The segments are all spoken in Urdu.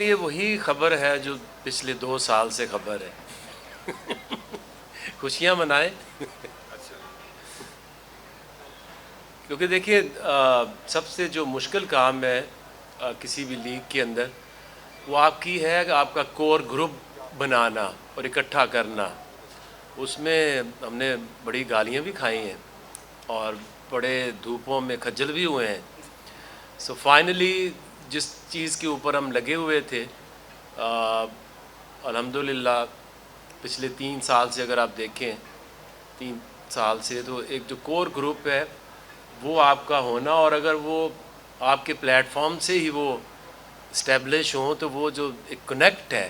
یہ وہی خبر ہے جو پچھلے 2 سال سے خبر ہے۔ خوشیاں منائیں، کیونکہ دیکھیے سب سے جو مشکل کام ہے کسی بھی لیگ کے اندر وہ آپ کی ہے کہ آپ کا کور گروپ بنانا اور اکٹھا کرنا۔ اس میں ہم نے بڑی گالیاں بھی کھائی ہیں اور بڑے دھوپوں میں کھجل بھی ہوئے ہیں۔ سو فائنلی جس چیز کے اوپر ہم لگے ہوئے تھے الحمدللہ پچھلے 3 سال سے اگر آپ دیکھیں 3 سال سے تو ایک جو کور گروپ ہے وہ آپ کا ہونا، اور اگر وہ آپ کے پلیٹ فارم سے ہی وہ اسٹیبلش ہوں تو وہ جو ایک کنیکٹ ہے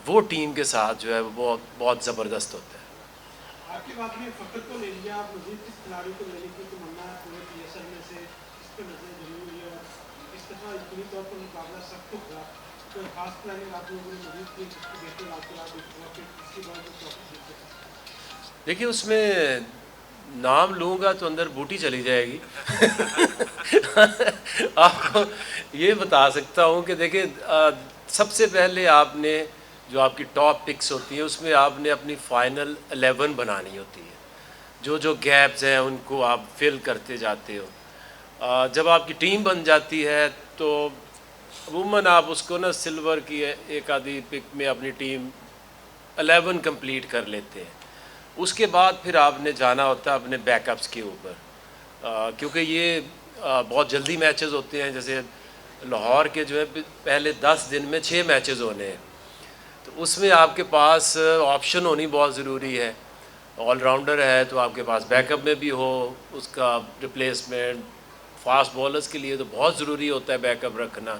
وہ ٹیم کے ساتھ جو ہے وہ بہت زبردست ہوتا ہے۔ آپ کی بات میں فخر کو لے لیا، آپ مزید کس کھلاڑی کو لینے کی تمنا ہے پورے پی ایس ایل میں سے، اس پہ نظریں ڈلی ہوئی ہے اور اس دفعہ یقینی طور پر مقابلہ سخت ہوگا، کوئی خاص پلاننگ آپ لوگوں نے مزید کی جس کی بہتر آپ پھر تیسری بار جو ٹرافی جیت سکیں؟ دیکھیے اس میں نام لوں گا تو اندر بوٹی چلی جائے گی۔ آپ کو یہ بتا سکتا ہوں کہ دیکھیں سب سے پہلے آپ نے جو آپ کی ٹاپ پکس ہوتی ہیں اس میں آپ نے اپنی فائنل 11 بنانی ہوتی ہے، جو گیپس ہیں ان کو آپ فل کرتے جاتے ہو۔ جب آپ کی ٹیم بن جاتی ہے تو عموماً آپ اس کو نا سلور کی ایک آدھی پک میں اپنی ٹیم 11 کمپلیٹ کر لیتے ہیں۔ اس کے بعد پھر آپ نے جانا ہوتا ہے اپنے بیک اپس کے اوپر، کیونکہ یہ بہت جلدی میچز ہوتے ہیں۔ جیسے لاہور کے جو ہے پہلے 10 دن میں 6 میچز ہونے ہیں، تو اس میں آپ کے پاس آپشن ہونی بہت ضروری ہے۔ آل راؤنڈر ہے تو آپ کے پاس بیک اپ میں بھی ہو اس کا ریپلیسمنٹ۔ فاسٹ بولرز کے لیے تو بہت ضروری ہوتا ہے بیک اپ رکھنا،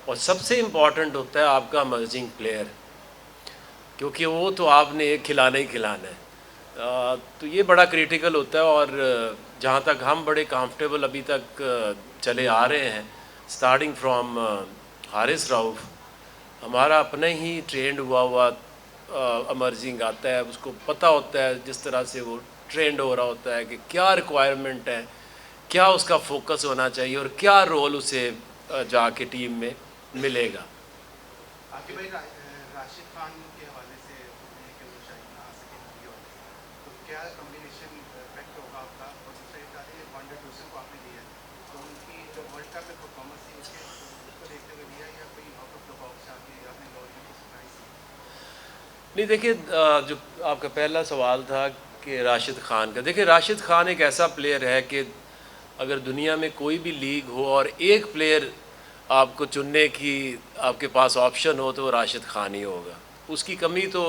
اور سب سے امپورٹنٹ ہوتا ہے آپ کا امرجنگ پلیئر، کیونکہ وہ تو آپ نے ایک کھلانا ہی کھلانا ہے۔ تو یہ بڑا کریٹیکل ہوتا ہے، اور جہاں تک ہم بڑے کمفرٹیبل ابھی تک چلے آ رہے ہیں سٹارٹنگ فرام حارث رؤف، ہمارا اپنا ہی ٹرینڈ ہوا امرجنگ آتا ہے، اس کو پتہ ہوتا ہے جس طرح سے وہ ٹرینڈ ہو رہا ہوتا ہے کہ کیا ریکوائرمنٹ ہے، کیا اس کا فوکس ہونا چاہیے اور کیا رول اسے جا کے ٹیم میں ملے گا۔ آکے بھائی راشد خان کے حوالے سے کہ وہ شاید نہ آ سکے کے حوالے سے، تو کیا کمبینیشن افیکٹ ہوگا آپ کا؟ اور دوسرے وانڈر ڈوسن کو آپ نے لیا ہے تو ان کی جو ورلڈ کپ میں پرفارمنس تھی اس کو دیکھتے ہوئے لیا یا کوئی آؤٹ آف دا باکس آ کے آپ نے لوریوں کو سرپرائز کی؟ نہیں دیکھیے جو آپ کا پہلا سوال تھا کہ راشد خان کا، دیکھیے راشد خان ایک ایسا پلیئر ہے کہ اگر دنیا میں کوئی بھی لیگ ہو اور ایک پلیئر آپ کو چننے کی آپ کے پاس آپشن ہو تو وہ راشد خان ہی ہوگا۔ اس کی کمی تو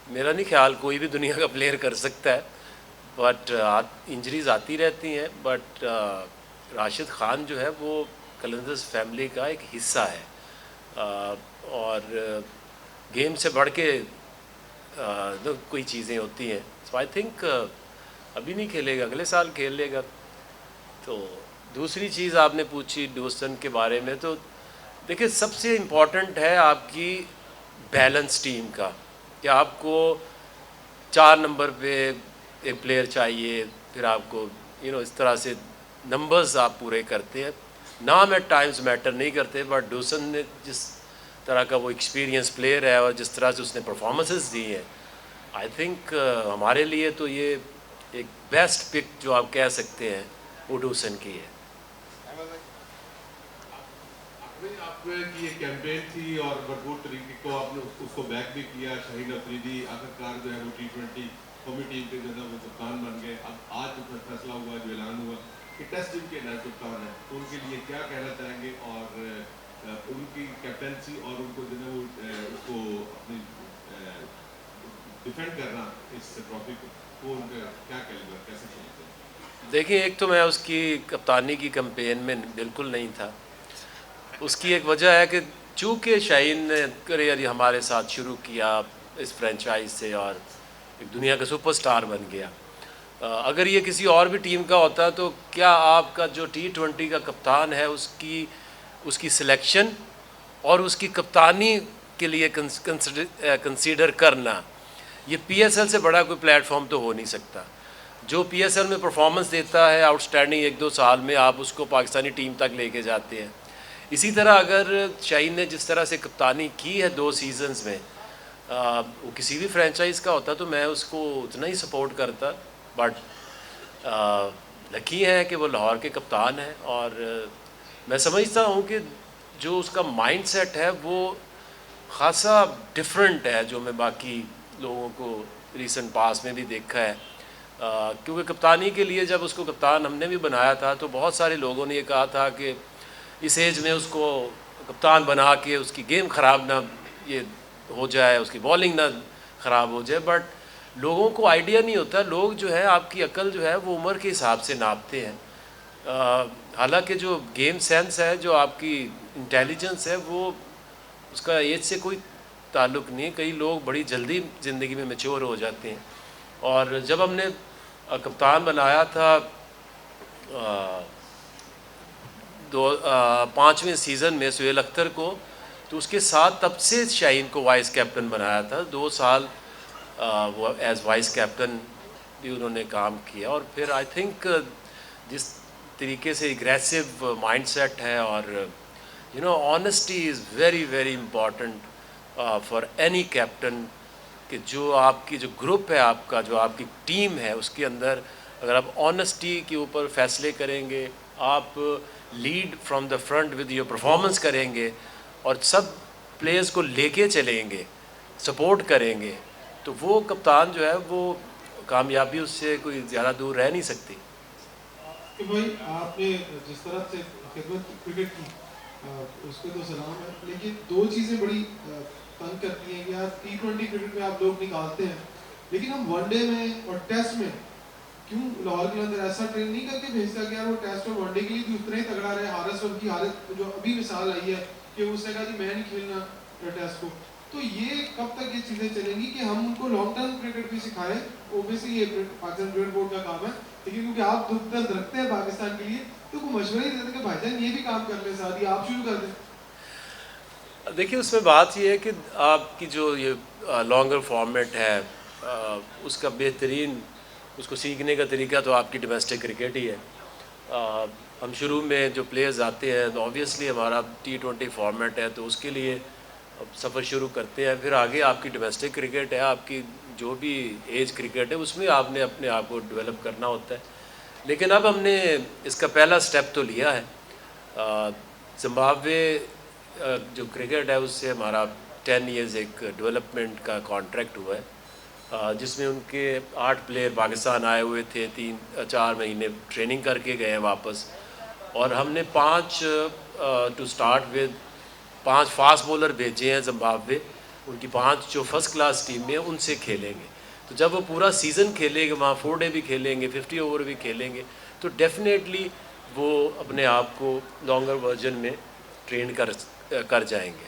میرا نہیں خیال کوئی بھی دنیا کا پلیئر کر سکتا ہے، بٹ انجریز آتی رہتی ہیں، بٹ راشد خان جو ہے وہ قلندرز فیملی کا ایک حصہ ہے، اور گیم سے بڑھ کے کوئی چیزیں ہوتی ہیں۔ سو آئی تھنک ابھی نہیں کھیلے گا، اگلے سال کھیل لے گا۔ تو دوسری چیز آپ نے پوچھی ڈوسن کے بارے میں، تو دیکھیں سب سے امپورٹنٹ ہے آپ کی بیلنس ٹیم کا، کہ آپ کو 4 نمبر پہ ایک پلیئر چاہیے، پھر آپ کو اس طرح سے نمبرز آپ پورے کرتے ہیں۔ نام ایٹ ٹائمز میٹر نہیں کرتے، بٹ ڈوسن نے جس طرح کا وہ ایکسپیرینس پلیئر ہے اور جس طرح سے اس نے پرفارمنسز دی ہیں، آئی تھنک ہمارے لیے تو یہ ایک بیسٹ پک جو آپ کہہ سکتے ہیں وہ ڈوسن کی ہے۔ آپ کی یہ کیمپین تھی اور بھرپور طریقے کو آپ نے اس کو بیک بھی کیا، شاہین افریدی آخرکار جو ہے وہ T20 قومی ٹیم کے جو ہے وہ کپتان بن گئے۔ اب آج جو فیصلہ ہوا، جو اعلان ہوا کہ ٹیسٹ ٹیم کے نئے کپتان ہیں، تو ان کے لیے کیا کہنا چاہیں گے، اور ان کی کیپٹنسی اور ان کو جو ہے وہ اس کو اپنی ڈیفینڈ کرنا اس ٹرافی کو ان کا کیا کہے گا، کیسے سمجھتے ہیں؟ دیکھیں ایک تو میں اس کی کپتانی کی کمپین میں بالکل نہیں تھا۔ اس کی ایک وجہ ہے کہ چونکہ شاہین نے کریئر ہمارے ساتھ شروع کیا اس فرینچائز سے اور ایک دنیا کا سپر سٹار بن گیا، اگر یہ کسی اور بھی ٹیم کا ہوتا تو کیا آپ کا جو T20 کا کپتان ہے اس کی سلیکشن اور اس کی کپتانی کے لیے کنسیڈر کرنا، یہ پی ایس ایل سے بڑا کوئی پلیٹ فارم تو ہو نہیں سکتا۔ جو پی ایس ایل میں پرفارمنس دیتا ہے آؤٹ اسٹینڈنگ 1-2 سال میں، آپ اس کو پاکستانی ٹیم تک لے کے جاتے ہیں۔ اسی طرح اگر شاہین نے جس طرح سے کپتانی کی ہے 2 سیزنز میں، وہ کسی بھی فرینچائز کا ہوتا تو میں اس کو اتنا ہی سپورٹ کرتا، بٹ لکی ہے کہ وہ لاہور کے کپتان ہیں، اور میں سمجھتا ہوں کہ جو اس کا مائنڈ سیٹ ہے وہ خاصا ڈفرینٹ ہے جو میں باقی لوگوں کو ریسنٹ پاس میں بھی دیکھا ہے، کیونکہ کپتانی کے لیے جب اس کو کپتان ہم نے بھی بنایا تھا تو بہت سارے لوگوں نے یہ کہا تھا کہ اس ایج میں اس کو کپتان بنا کے اس کی گیم خراب نہ یہ ہو جائے، اس کی بالنگ نہ خراب ہو جائے، بٹ لوگوں کو آئیڈیا نہیں ہوتا، لوگ جو ہے آپ کی عقل جو ہے وہ عمر کے حساب سے ناپتے ہیں، حالانکہ جو گیم سینس ہے، جو آپ کی انٹیلیجنس ہے، وہ اس کا ایج سے کوئی تعلق نہیں ہے، کئی لوگ بڑی جلدی زندگی میں میچور ہو جاتے ہیں، اور جب ہم نے کپتان بنایا تھا 5ویں سیزن میں سہیل اختر کو، تو اس کے ساتھ تب سے شاہین کو وائس کیپٹن بنایا تھا، 2 سال وہ ایز وائس کیپٹن بھی انہوں نے کام کیا، اور پھر آئی تھنک جس طریقے سے اگریسو مائنڈ سیٹ ہے، اور honesty is very very important for any captain, کہ جو آپ کی جو گروپ ہے آپ کا، جو آپ کی ٹیم ہے، اس کے اندر اگر آپ آنیسٹی کے اوپر فیصلے کریں گے، آپ lead from the front with your performance کریں گے، اور سب پلیئرز کو لے کے چلیں گے، سپورٹ کریں گے، تو وہ کپتان جو ہے وہ کامیابی اس سے کوئی زیادہ دور رہ نہیں سکتی۔ کہ بھائی آپ نے جس طرح سے خدمت کرکٹ کی اس پہ تو سلام ہے، لیکن 2 چیزیں بڑی تنگ کرتی ہیں کہ یار T20 کرکٹ میں آپ لوگ نکالتے ہیں، لیکن ہم ون ڈے میں اور ٹیسٹ میں کیوں لاہور کے اندر ایسا ٹرین نہیں کر کے بھیجتا کہ یار وہ ٹیسٹ اور ون ڈے کے لیے بھی اتنا ہی تگڑا رہے؟ حارث اور کی حالت جو ابھی مثال آئی ہے کہ اس نے کہا جی میں نہیں کھیلنا ٹیسٹ کو، تو یہ کب تک یہ چیزیں چلیں گی کہ ہم ان کو لانگ ٹرم کرکٹ بھی سکھائیں؟ اوبیسلی یہ پاکستان کرکٹ بورڈ کا کام ہے، لیکن کیونکہ آپ دکھ درد رکھتے ہیں پاکستان کے لیے تو کوئی مشورہ ہی دیتے کہ بھائی جان یہ بھی کام کر لیں، ساتھ ہی آپ شروع کر دیں۔ دیکھیے اس میں بات یہ ہے کہ آپ کی جو یہ لانگر فارمیٹ ہے، اس کا بہترین اس کو سیکھنے کا طریقہ تو آپ کی ڈومیسٹک کرکٹ ہی ہے۔ ہم شروع میں جو پلیئرز آتے ہیں تو آبویسلی ہمارا T20 فارمیٹ ہے، تو اس کے لیے سفر شروع کرتے ہیں، پھر آگے آپ کی ڈومیسٹک کرکٹ ہے، آپ کی جو بھی ایج کرکٹ ہے، اس میں آپ نے اپنے آپ کو ڈیولپ کرنا ہوتا ہے، لیکن اب ہم نے اس کا پہلا سٹیپ تو لیا ہے۔ زمبابوے جو کرکٹ ہے اس سے ہمارا 10 ایئرز ایک ڈیولپمنٹ کا کانٹریکٹ ہوا ہے، جس میں ان کے 8 پلیئر پاکستان آئے ہوئے تھے، 4 مہینے ٹریننگ کر کے گئے ہیں واپس، اور ہم نے 5 to start with 5 fast bowler بھیجے ہیں زمبابوے، ان کی 5 جو فرسٹ کلاس ٹیم میں ان سے کھیلیں گے، تو جب وہ پورا سیزن کھیلیں گے، وہاں 4 ڈے بھی کھیلیں گے، 50 اوور بھی کھیلیں گے، تو ڈیفینیٹلی وہ اپنے آپ کو لانگر ورژن میں ٹرین کر جائیں گے۔